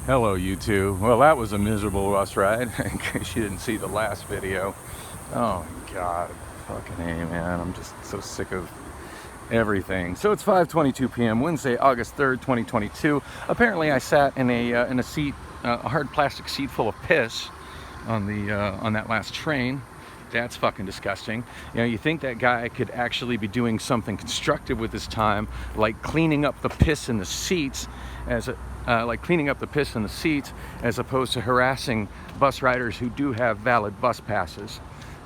Hello YouTube. Well, that was a miserable bus ride in case you didn't see the last video. Oh my god, fucking A, man. I'm just so sick of everything. So it's 5:22 p.m. Wednesday, August 3rd, 2022. Apparently I sat in a seat, a hard plastic seat full of piss on that last train. That's fucking disgusting. You know, you think that guy could actually be doing something constructive with his time, like cleaning up the piss in the seats as opposed to harassing bus riders who do have valid bus passes.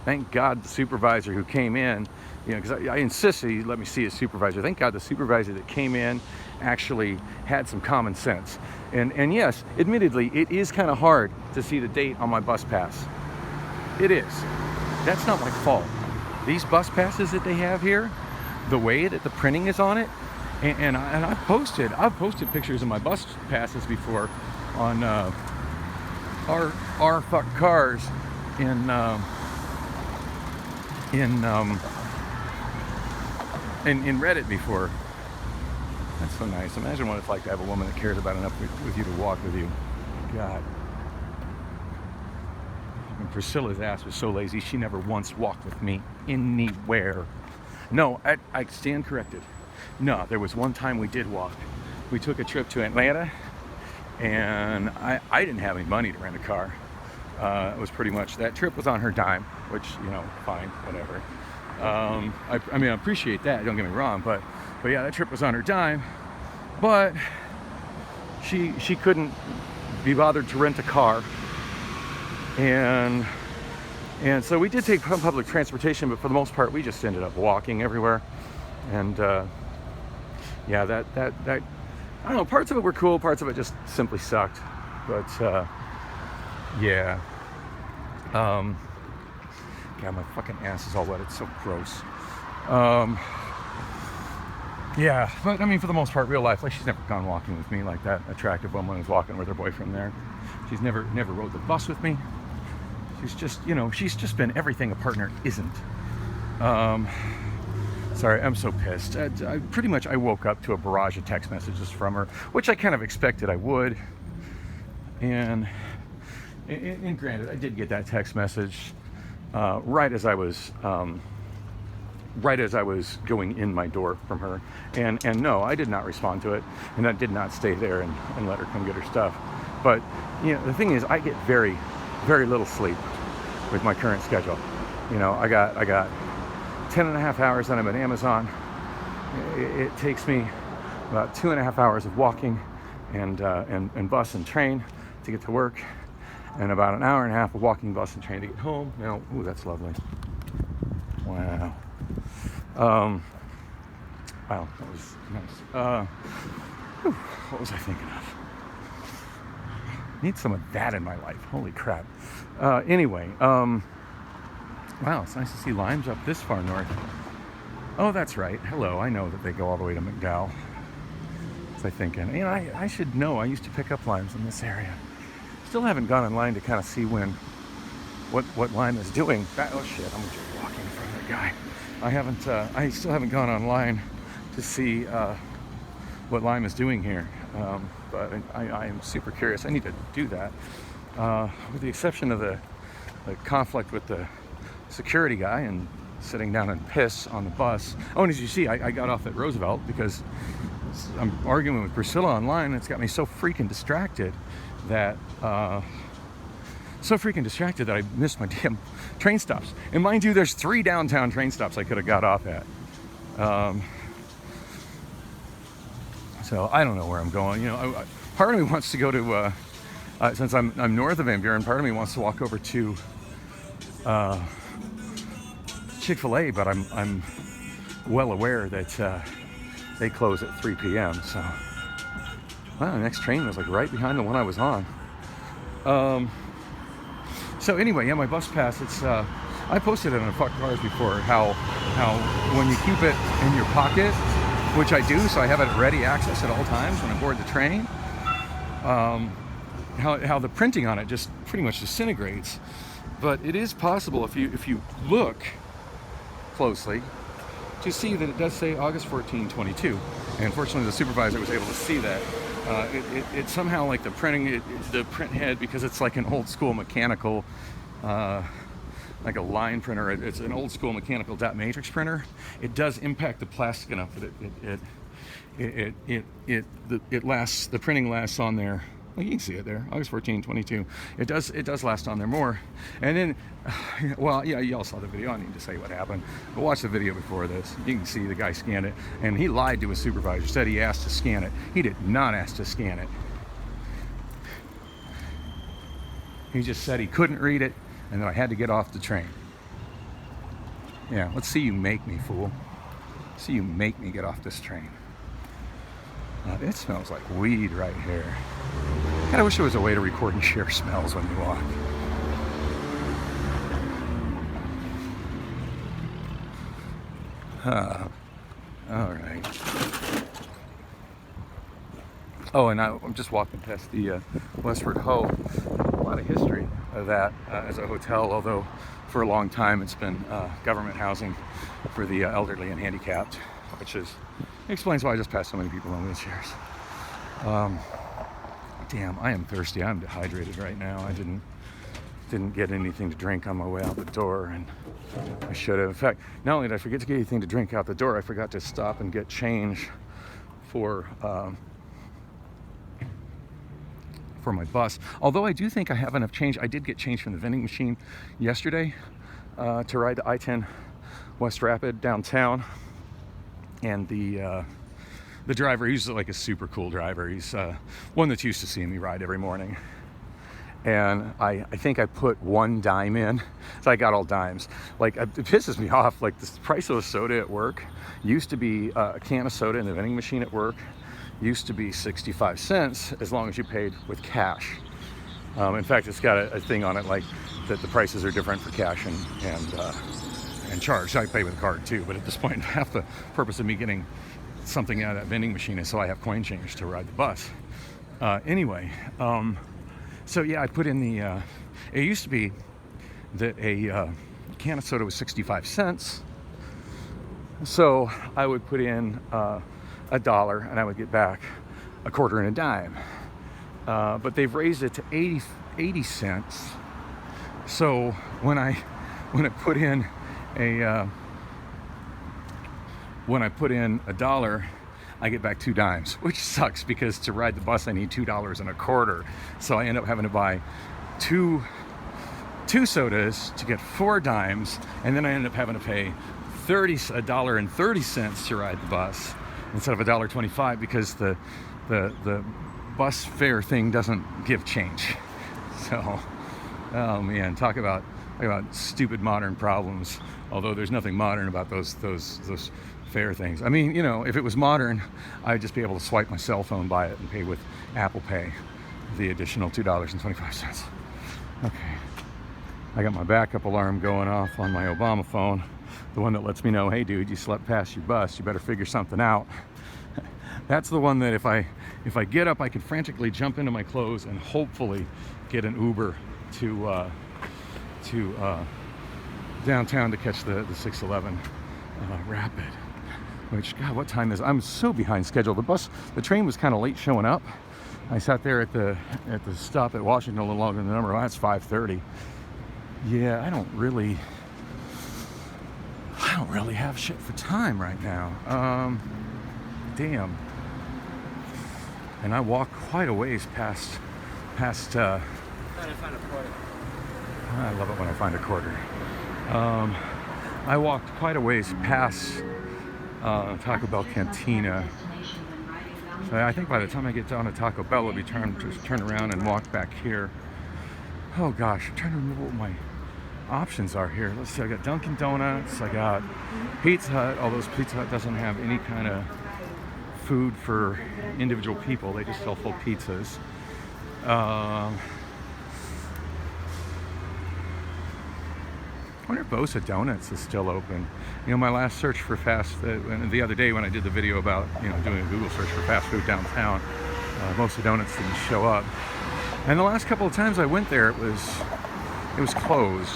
Thank God the supervisor who came in, you know, because I insisted he let me see his supervisor. Thank God the supervisor that came in actually had some common sense. And yes, admittedly, it is kind of hard to see the date on my bus pass. It is. That's not my fault. These bus passes that they have here, the way that the printing is on it, and I've posted pictures of my bus passes before on our fuck cars in Reddit before. That's so nice. Imagine what it's like to have a woman that cares about enough with you to walk with you. God. And Priscilla's ass was so lazy, she never once walked with me anywhere. No, I stand corrected. No, there was one time we did walk. We took a trip to Atlanta, and I didn't have any money to rent a car. It was pretty much, that trip was on her dime, which, you know, fine, whatever. I mean, I appreciate that, don't get me wrong, but yeah, that trip was on her dime, but she couldn't be bothered to rent a car. And so we did take public transportation, but for the most part, we just ended up walking everywhere. And yeah, that I don't know. Parts of it were cool. Parts of it just simply sucked. But yeah. God, my fucking ass is all wet. It's so gross. Yeah, but I mean, for the most part, real life, like she's never gone walking with me like that attractive woman who's walking with her boyfriend there. She's never rode the bus with me. She's just, you know, she's just been everything a partner isn't. Sorry, I'm so pissed. I woke up to a barrage of text messages from her, which I kind of expected I would. And granted, I did get that text message right as I was going in my door from her. And no, I did not respond to it, and I did not stay there and let her come get her stuff. But you know, the thing is, I get very, very little sleep with my current schedule. You know, I got 10.5 hours that I'm at Amazon. It takes me about 2.5 hours of walking and bus and train to get to work, and about an hour and a half of walking, bus, and train to get home. You know, ooh, that's lovely. Wow. Wow, that was nice. What was I thinking of? Need some of that in my life. Holy crap. Anyway, wow, it's nice to see limes up this far north. Oh, that's right. Hello, I know that they go all the way to McDowell. Was I thinking? You know, I should know. I used to pick up limes in this area. Still haven't gone online to kind of see what lime is doing. Oh shit, I'm just walking in front of the guy. I still haven't gone online to see what lime is doing here. But I am super curious. I need to do that. With the exception of the conflict with the security guy and sitting down and piss on the bus. Oh, and as you see, I got off at Roosevelt because I'm arguing with Priscilla online. It's got me so freaking distracted that I missed my damn train stops. And mind you, there's 3 downtown train stops I could have got off at. So I don't know where I'm going. You know, part of me wants to go to, since I'm north of Van Buren, part of me wants to walk over to Chick-fil-A, but I'm well aware that they close at 3 p.m. So, wow, the next train was like right behind the one I was on. So anyway, yeah, my bus pass. It's I posted it on Fuck Cars before how when you keep it in your pocket, which I do, so I have it at ready access at all times when I board the train. How the printing on it just pretty much disintegrates. But it is possible if you look closely to see that it does say August 14, 22. And fortunately, the supervisor was able to see that It somehow, like the printing, the print head, because it's like an old school mechanical, like a line printer. It's an old school mechanical dot matrix printer. It does impact the plastic enough that it lasts. The printing lasts on there. Well, you can see it there, August 14, 22. It does last on there more. And then, well, yeah, you all saw the video. I don't need to say what happened, but watch the video before this. You can see the guy scanned it, and he lied to his supervisor. Said he asked to scan it. He did not ask to scan it. He just said he couldn't read it, and that I had to get off the train. Yeah, let's see you make me, fool. See you make me get off this train. It smells like weed right here. God, I wish there was a way to record and share smells when you walk. All right. Oh, and I'm just walking past the Westward Ho. A lot of history of that as a hotel, although for a long time it's been government housing for the elderly and handicapped, which explains why I just passed so many people on wheelchairs. Damn, I am thirsty. I'm dehydrated right now. I didn't get anything to drink on my way out the door, and I should have. In fact, not only did I forget to get anything to drink out the door, I forgot to stop and get change for my bus. Although I do think I have enough change. I did get change from the vending machine yesterday to ride the I-10 West Rapid downtown, and the driver, he's like a super cool driver. He's one that's used to seeing me ride every morning. And I think I put one dime in, so I got all dimes. Like, it pisses me off. Like, the price of a soda at work used to be a can of soda in the vending machine at work used to be 65 cents as long as you paid with cash. In fact, it's got a thing on it like that the prices are different for cash and charge. I pay with a card too, but at this point, half the purpose of me getting something out of that vending machine is so I have coin change to ride the bus. Anyway, so yeah, I put in the, it used to be that a can of soda was 65 cents. So I would put in $1 and I would get back a quarter and a dime. But they've raised it to 80 cents. So when I put in $1, I get back 2 dimes, which sucks because to ride the bus I need $2 and a quarter. So I end up having to buy two sodas to get 4 dimes, and then I end up having to pay $1.30 to ride the bus instead of $1.25 because the bus fare thing doesn't give change. So, oh man, talk about stupid modern problems. Although there's nothing modern about those fare things. I mean, you know, if it was modern, I'd just be able to swipe my cell phone by it and pay with Apple Pay the additional $2.25. Okay, I got my backup alarm going off on my Obama phone, the one that lets me know, hey dude, you slept past your bus, you better figure something out. That's the one that if I get up, I can frantically jump into my clothes and hopefully get an Uber to downtown to catch the 611 Rapid. Which, God, what time is it? I'm so behind schedule. The train was kind of late showing up. I sat there at the stop at Washington a little longer than the number. Oh, that's 5:30. Yeah, I don't really have shit for time right now. Damn. And I walk quite a ways past. I love it when I find a quarter. I walked quite a ways past Taco Bell Cantina. So I think by the time I get down to Taco Bell, it'll be time to turn around and walk back here. Oh gosh, I'm trying to remember what my options are here. Let's see, I got Dunkin' Donuts, I got Pizza Hut, although Pizza Hut doesn't have any kind of food for individual people. They just sell full pizzas. I wonder if Bosa Donuts is still open. You know, my last search for the other day when I did the video about, you know, doing a Google search for fast food downtown, Bosa Donuts didn't show up. And the last couple of times I went there, it was closed.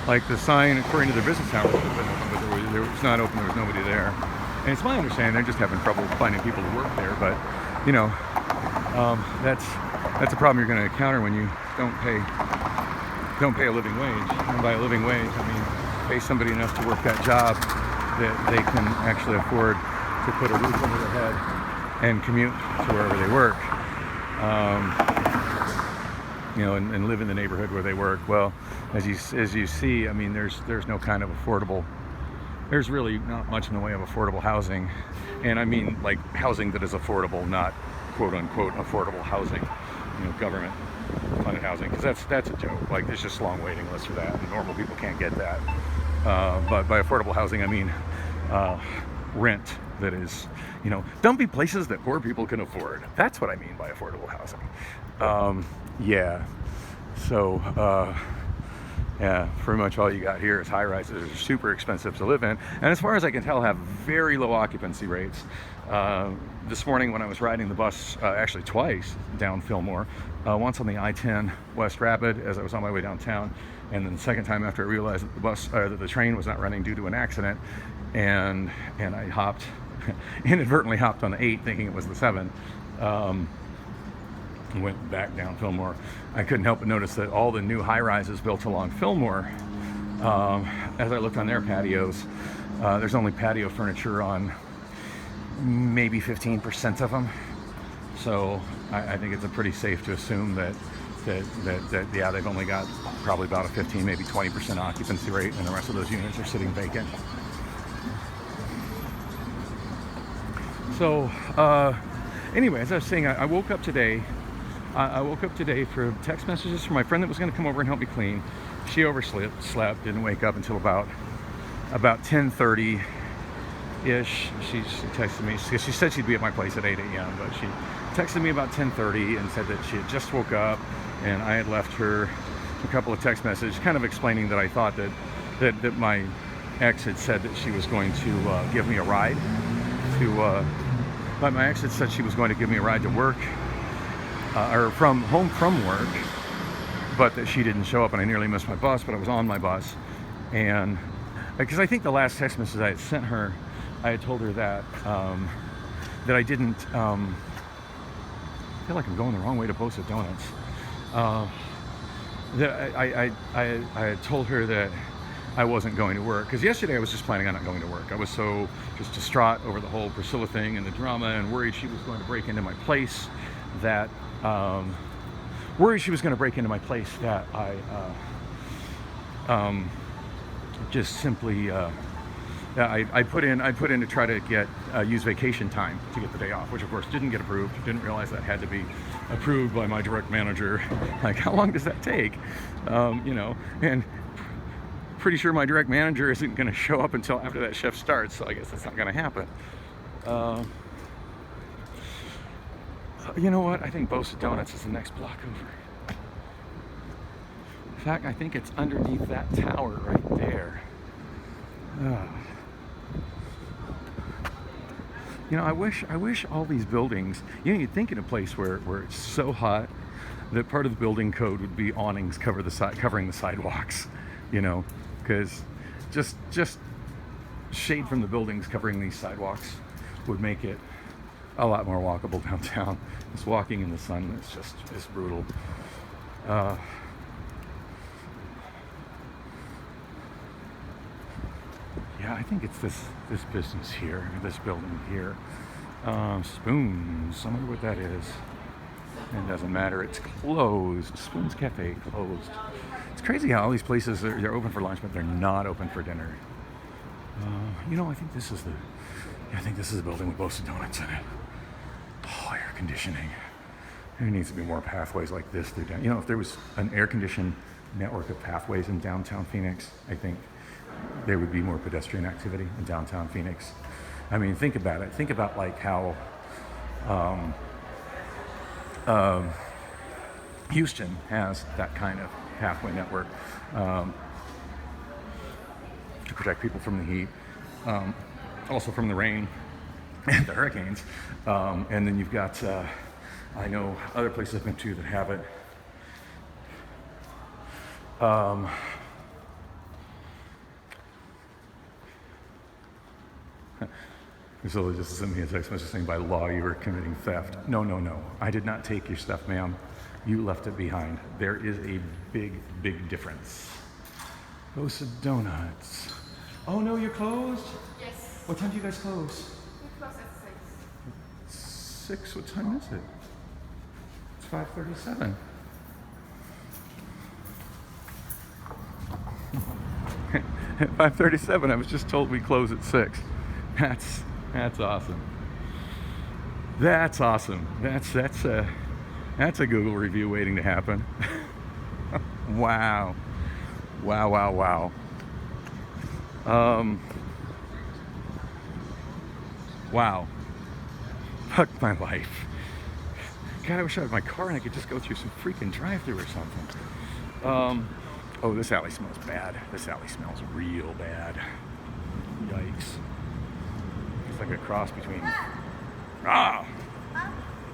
Like the sign, according to their business hours, should have been open, but it was not open. There was nobody there. And it's my understanding they're just having trouble finding people to work there. But you know, that's a problem you're going to encounter when you don't pay a living wage. And by a living wage, I mean pay somebody enough to work that job that they can actually afford to put a roof over their head and commute to wherever they work, and live in the neighborhood where they work. Well, as you see, I mean, there's no kind of affordable. There's really not much in the way of affordable housing, and I mean like housing that is affordable, not quote unquote affordable housing, government funded housing, because that's a joke. Like, there's just long waiting lists for that, and normal people can't get that. But by affordable housing, I mean rent that is, don't be places that poor people can afford. That's what I mean by affordable housing. Pretty much all you got here is high rises. They're super expensive to live in, and as far as I can tell, have very low occupancy rates. This morning when I was riding the bus, actually twice down Fillmore, once on the I-10 West Rapid as I was on my way downtown, and then the second time after I realized that the train was not running due to an accident, and I inadvertently hopped on the 8 thinking it was the 7. Went back down Fillmore. I couldn't help but notice that all the new high-rises built along Fillmore, as I looked on their patios, there's only patio furniture on maybe 15% of them. So I think it's pretty safe to assume that they've only got probably about a 15, maybe 20% occupancy rate, and the rest of those units are sitting vacant. So anyway, as I was saying, I woke up today. I woke up today for text messages from my friend that was going to come over and help me clean. She slept, didn't wake up until about 10:30 ish. She texted me. She said she'd be at my place at 8 a.m. But she texted me about 10:30 and said that she had just woke up, and I had left her a couple of text messages, kind of explaining that I thought that my ex had said that she was going to give me a ride but my ex had said she was going to give me a ride to work, or from work, but that she didn't show up, and I nearly missed my bus, but I was on my bus. And because I think the last text message I had sent her, I had told her that I didn't feel like I'm going the wrong way to Bosa Donuts. That I had told her that I wasn't going to work, because yesterday I was just planning on not going to work. I was so just distraught over the whole Priscilla thing and the drama, and worried she was going to break into my place that I just simply I put in to try to get use vacation time to get the day off, which of course didn't get approved. Didn't realize that had to be approved by my direct manager. Like, how long does that take? And pretty sure my direct manager isn't going to show up until after that shift starts, so I guess that's not going to happen. You know what? I think Bosa Donuts is the next block over. In fact, I think it's underneath that tower right there. I wish all these buildings, you'd think in a place where it's so hot that part of the building code would be awnings covering the sidewalks, because just shade from the buildings covering these sidewalks would make it a lot more walkable downtown. Just walking in the sun, it's brutal. Yeah, I think it's this business here, this building here. Spoons, I wonder what that is. It doesn't matter, it's closed. Spoons Cafe closed. It's crazy how all these places they're open for lunch, but they're not open for dinner. I think this is the building with Bosa Donuts in it. Oh, air conditioning. There needs to be more pathways like this through down. If there was an air-conditioned network of pathways in downtown Phoenix, I think there would be more pedestrian activity in downtown Phoenix. I mean, think about it. Think about like how Houston has that kind of pathway network to protect people from the heat, also from the rain and the hurricanes. And then you've got, I know other places I've been to that have it. So they just sent me a text message saying, by law, you are committing theft. No, no, no. I did not take your stuff, ma'am. You left it behind. There is a big, big difference. Bosa Donuts. Oh no, you're closed? Yes. What time do you guys close? We close at 6. 6? What time is it? It's 5:37. 5:37. I was just told we close at 6. That's awesome. That's awesome. That's a Google review waiting to happen. Wow. Wow, wow, wow. Wow. Fuck my life. God, I wish I had my car and I could just go through some freaking drive-thru or something. Oh, this alley smells bad. This alley smells real bad. Yikes. It's like a cross between... Ah!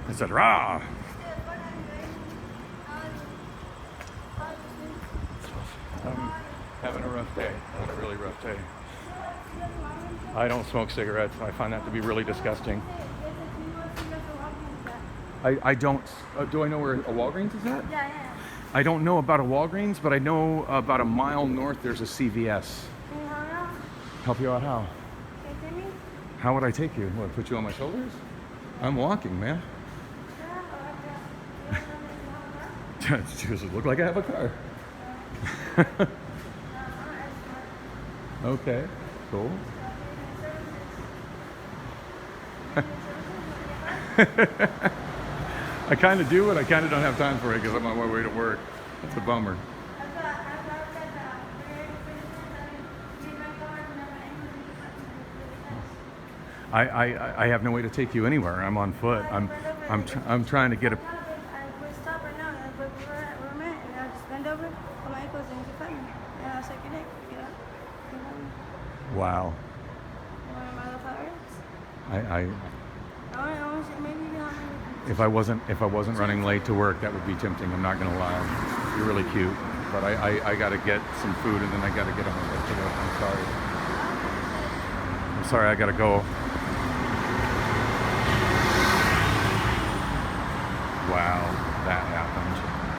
I said, rah! I'm having a rough day. Having a really rough day. I don't smoke cigarettes. I find that to be really disgusting. I don't. Do I know where a Walgreens is at? Yeah. I don't know about a Walgreens, but I know about a mile north there's a CVS. Can you help me out? Help you out how? Can you take me? How would I take you? What, put you on my shoulders? I'm walking, man. Does it look like I have a car? Okay, cool. I kind of do, but I kind of don't have time for it because I'm on my way to work. That's a bummer. I have no way to take you anywhere. I'm on foot. I'm trying to get a. We're stopped right now. We're met, and I just bend over, put my ankles in, you fight me. And I'll suck your dick. You know? Wow. You want my little flowers? I I want to maybe you help me. if I wasn't running late to work, that would be tempting. I'm not gonna lie. You're really cute, but I gotta get some food and then I gotta get on my way to work. I'm sorry. I'm sorry. I gotta go. Wow, that happened.